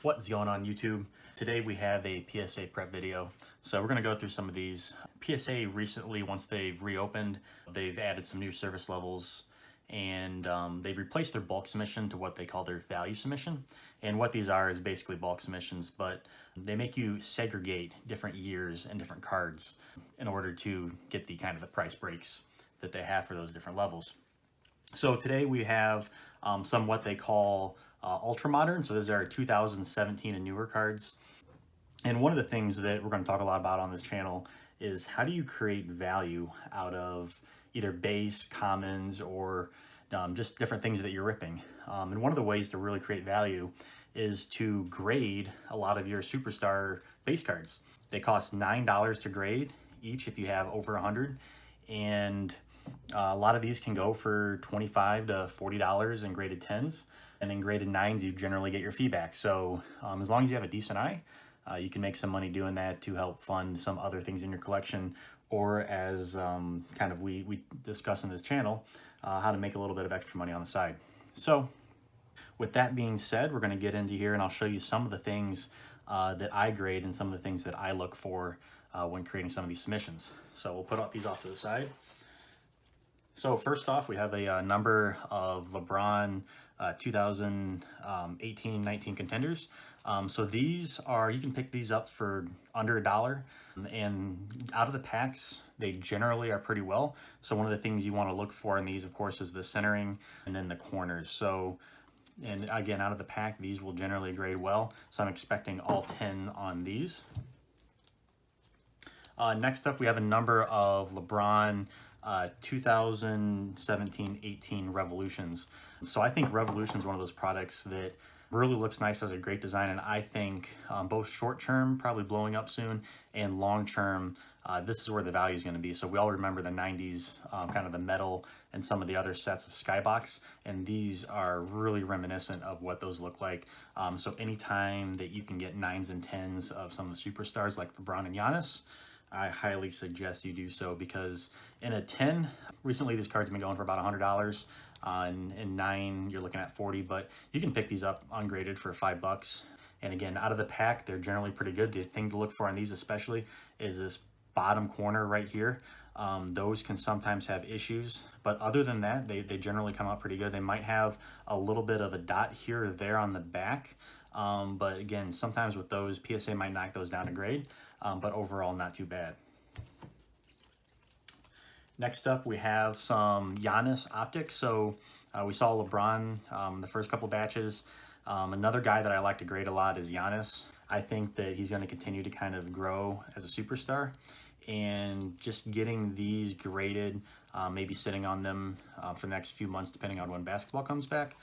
What's going on YouTube? Today we have a PSA prep video. So we're going to go through some of these. PSA recently, once they've reopened, they've added some new service levels and they've replaced their bulk submission to what they call their value submission. And what these are is basically bulk submissions, but they make you segregate different years and different cards in order to get the kind of the price breaks that they have for those different levels. So today we have some what they call ultra modern. So these are 2017 and newer cards. And one of the things that we're going to talk a lot about on this channel is how do you create value out of either base, commons, or just different things that you're ripping. And one of the ways to really create value is to grade a lot of your superstar base cards. They cost $9 to grade each if you have over 100. And a lot of these can go for $25 to $40 in graded 10s. And in graded 9s, you generally get your fee back. So as long as you have a decent eye, you can make some money doing that to help fund some other things in your collection, or as kind of we discuss in this channel, how to make a little bit of extra money on the side. So with that being said, we're going to get into here and I'll show you some of the things that I grade and some of the things that I look for when creating some of these submissions. So we'll put these off to the side. So first off, we have a number of LeBron 2018-19 contenders. So these are, you can pick these up for under $1, and out of the packs, they generally are pretty well. So one of the things you want to look for in these, of course, is the centering and then the corners. So, and again, out of the pack, these will generally grade well. So I'm expecting all 10 on these. Next up, we have a number of LeBron 2017-18 Revolutions. So I think Revolution is one of those products that really looks nice, has a great design, and I think both short term, probably blowing up soon, and long term, this is where the value is going to be. So we all remember the 90s, kind of the metal and some of the other sets of Skybox, and these are really reminiscent of what those look like. So anytime that you can get 9s and 10s of some of the superstars like LeBron and Giannis, I highly suggest you do so, because in a 10, recently these cards have been going for about $100. In 9, you're looking at 40, but you can pick these up ungraded for $5. And again, out of the pack, they're generally pretty good. The thing to look for on these especially is this bottom corner right here. Those can sometimes have issues, but other than that, they generally come out pretty good. They might have a little bit of a dot here or there on the back, but again, sometimes with those, PSA might knock those down a grade, but overall not too bad. Next up, we have some Giannis optics. So we saw LeBron the first couple batches. Another guy that I like to grade a lot is Giannis. I think that he's going to continue to kind of grow as a superstar, and just getting these graded, maybe sitting on them for the next few months, depending on when basketball comes back,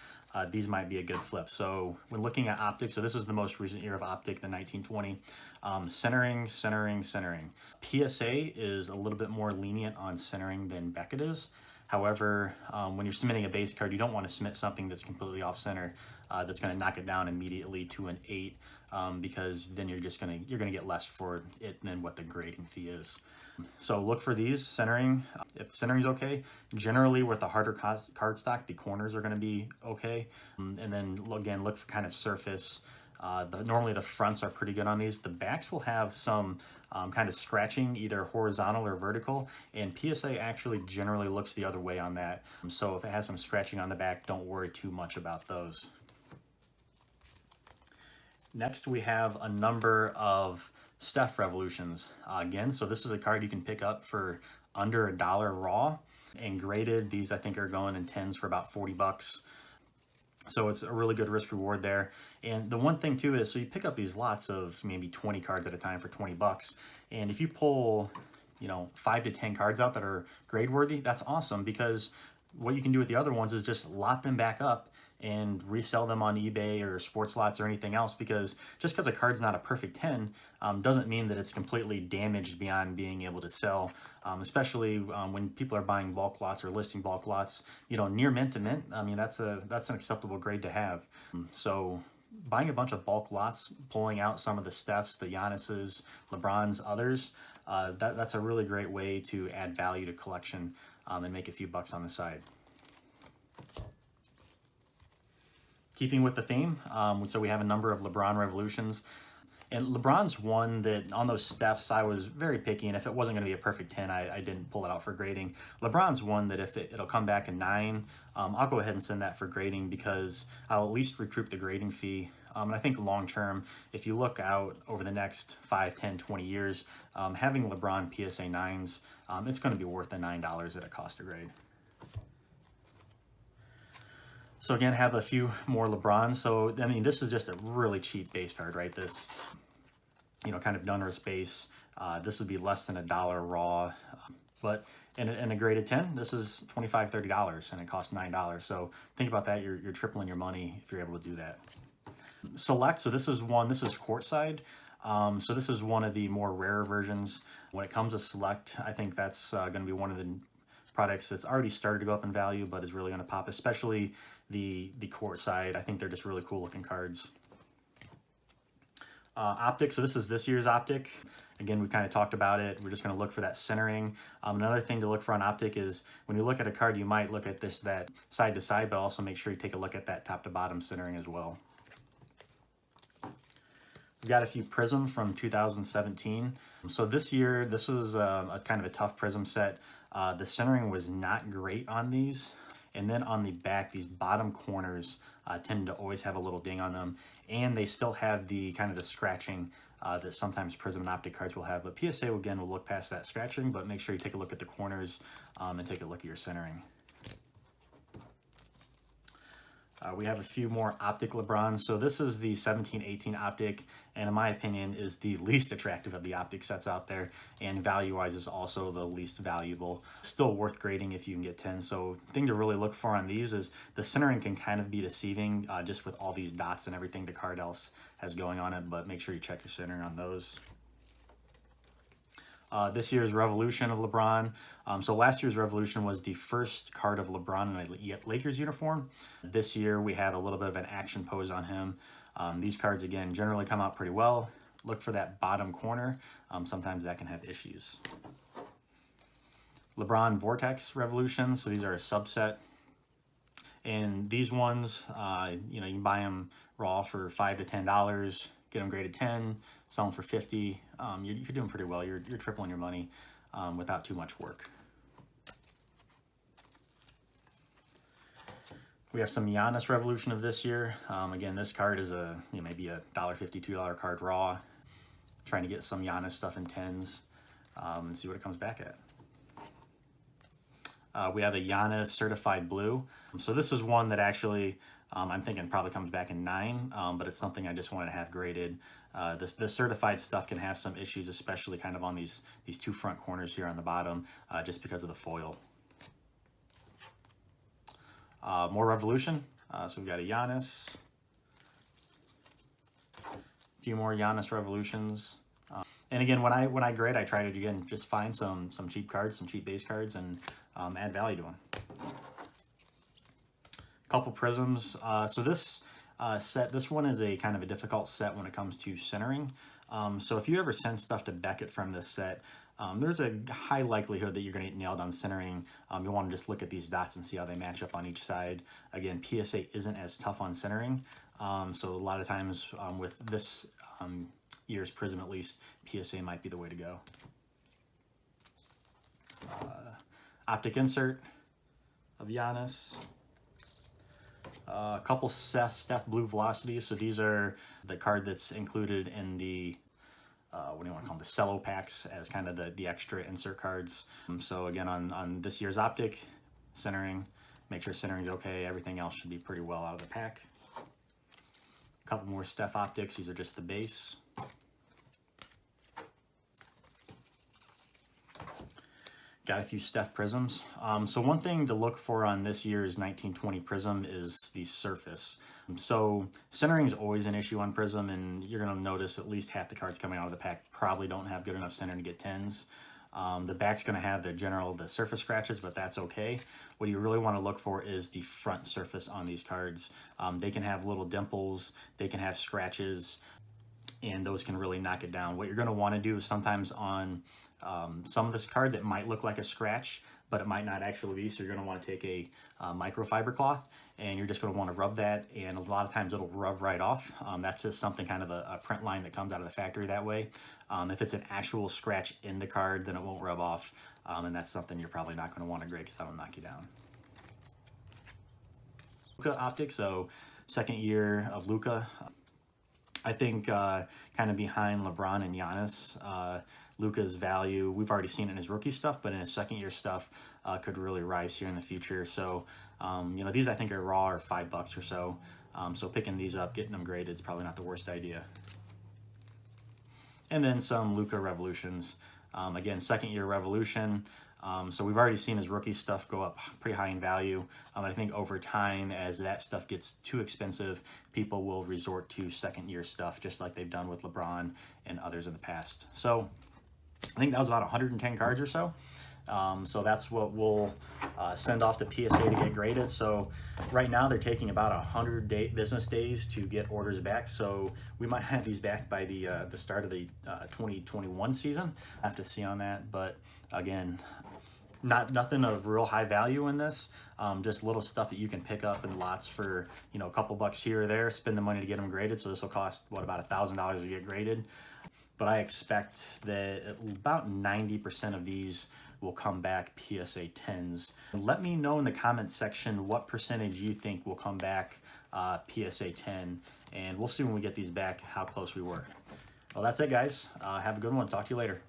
these might be a good flip. So when looking at optics, so this is the most recent year of optic, the 1920, centering. PSA is a little bit more lenient on centering than Beckett is. However, when you're submitting a base card, you don't want to submit something that's completely off center, that's going to knock it down immediately to an 8, because then you're going to get less for it than what the grading fee is. So look for these centering. If centering's okay, generally with the harder card stock, the corners are going to be okay. And then again, look for kind of surface. Normally the fronts are pretty good on these. The backs will have some kind of scratching, either horizontal or vertical, and PSA actually generally looks the other way on that. So if it has some scratching on the back, don't worry too much about those. Next, we have a number of Steph Revolutions. Again, so this is a card you can pick up for under $1 raw, and graded, these I think are going in 10s for about $40. So it's a really good risk reward there. And the one thing too is, so you pick up these lots of maybe 20 cards at a time for $20. And if you pull, 5 to 10 cards out that are grade worthy, that's awesome, because what you can do with the other ones is just lot them back up and resell them on eBay or sports lots or anything else, because just because a card's not a perfect 10 doesn't mean that it's completely damaged beyond being able to sell, especially when people are buying bulk lots or listing bulk lots, near mint to mint. I mean, that's an acceptable grade to have. So buying a bunch of bulk lots, pulling out some of the Stephs, the Giannis's, LeBron's, others, that's a really great way to add value to collection and make a few bucks on the side. Keeping with the theme, so we have a number of LeBron Revolutions. And LeBron's one that on those Stephs, I was very picky, and if it wasn't going to be a perfect 10, I didn't pull it out for grading. LeBron's one that if it'll come back a 9, I'll go ahead and send that for grading because I'll at least recoup the grading fee. And I think long term, if you look out over the next 5, 10, 20 years, having LeBron PSA 9s, it's going to be worth the $9 at a cost to grade. So again, have a few more LeBrons. So, I mean, this is just a really cheap base card, right? This, you know, kind of donor's base. This would be less than $1 raw. But in a graded 10, this is $25, $30, and it costs $9. So think about that. You're tripling your money if you're able to do that. Select, so this is courtside. So this is one of the more rarer versions. When it comes to Select, I think that's going to be one of the products that's already started to go up in value, but is really going to pop, especially the courtside. I think they're just really cool looking cards. Optic, so this is this year's Optic. Again, we kind of talked about it. We're just going to look for that centering. Another thing to look for on Optic is when you look at a card, you might look at that side to side, but also make sure you take a look at that top to bottom centering as well. We've got a few Prism from 2017. So this year, this was a kind of a tough Prism set. The centering was not great on these. And then on the back, these bottom corners tend to always have a little ding on them. And they still have the kind of the scratching that sometimes Prism and Optic cards will have. But PSA, again, will look past that scratching, but make sure you take a look at the corners and take a look at your centering. We have a few more Optic LeBrons. So this is the 17-18 Optic, and in my opinion is the least attractive of the Optic sets out there, and value-wise is also the least valuable. Still worth grading if you can get 10. So thing to really look for on these is the centering can kind of be deceiving just with all these dots and everything the card else has going on it, but make sure you check your centering on those. This year's Revolution of LeBron. So last year's Revolution was the first card of LeBron in a Lakers uniform. This year we have a little bit of an action pose on him. These cards, again, generally come out pretty well. Look for that bottom corner. Sometimes that can have issues. LeBron Vortex Revolution. So these are a subset. And these ones, you know, you can buy them raw for $5 to $10. Get them graded 10, sell them for 50. You're doing pretty well. You're tripling your money without too much work. We have some Giannis Revolution of this year. Again, this card is maybe a $1.50, $2 card raw. Trying to get some Giannis stuff in 10s and see what it comes back at. We have a Giannis Certified Blue. So this is one that actually I'm thinking probably comes back in 9, but it's something I just wanted to have graded. The certified stuff can have some issues, especially kind of on these two front corners here on the bottom, just because of the foil. More Revolution. So we've got a Giannis. A few more Giannis Revolutions. And again, when I grade, I try to, again, just find some cheap cards, some cheap base cards, and add value to them. Couple Prisms. So this set, this one is a kind of a difficult set when it comes to centering. So if you ever send stuff to Beckett from this set, there's a high likelihood that you're going to get nailed on centering. You want to just look at these dots and see how they match up on each side. Again, PSA isn't as tough on centering. So a lot of times with this year's Prism, at least, PSA might be the way to go. Optic insert of Giannis. A couple Steph Blue Velocities. So these are the card that's included in the what do you want to call them, the cello packs, as kind of the extra insert cards. So again, on this year's Optic, centering, make sure centering's okay. Everything else should be pretty well out of the pack. A couple more Steph Optics. These are just the base. Got a few Steph Prisms. So one thing to look for on this year's 1920 Prism is the surface. So centering is always an issue on Prism, and you're going to notice at least half the cards coming out of the pack probably don't have good enough centering to get 10s. The back's going to have the surface scratches, but that's okay. What you really want to look for is the front surface on these cards. They can have little dimples, they can have scratches, and those can really knock it down. What you're going to want to do is sometimes on some of this cards, it might look like a scratch, but it might not actually be. So you're going to want to take a microfiber cloth, and you're just going to want to rub that, and a lot of times it'll rub right off. That's just something kind of a print line that comes out of the factory that way. If it's an actual scratch in the card, then it won't rub off, and that's something you're probably not going to want to grade because that'll knock you down. Luka optics, so second year of Luka. I think kind of behind LeBron and Giannis, Luka's value, we've already seen it in his rookie stuff, but in his second year stuff could really rise here in the future. So, you know, these I think are raw or $5 or so. So picking these up, getting them graded is probably not the worst idea. And then some Luka Revolutions. Again, second year Revolution. So we've already seen his rookie stuff go up pretty high in value. I think over time, as that stuff gets too expensive, people will resort to second year stuff, just like they've done with LeBron and others in the past. So I think that was about 110 cards or so. So that's what we'll send off to PSA to get graded. So right now they're taking about 100 business days to get orders back. So we might have these back by the start of the 2021 season. I have to see on that, but again, nothing of real high value in this. Just little stuff that you can pick up in lots for, you know, a couple bucks here or there. Spend the money to get them graded. So this will cost what, about $1,000 to get graded. But I expect that about 90% of these will come back PSA 10s. Let me know in the comments section what percentage you think will come back PSA 10, and we'll see when we get these back how close we were. Well, that's it, guys. Have a good one. Talk to you later.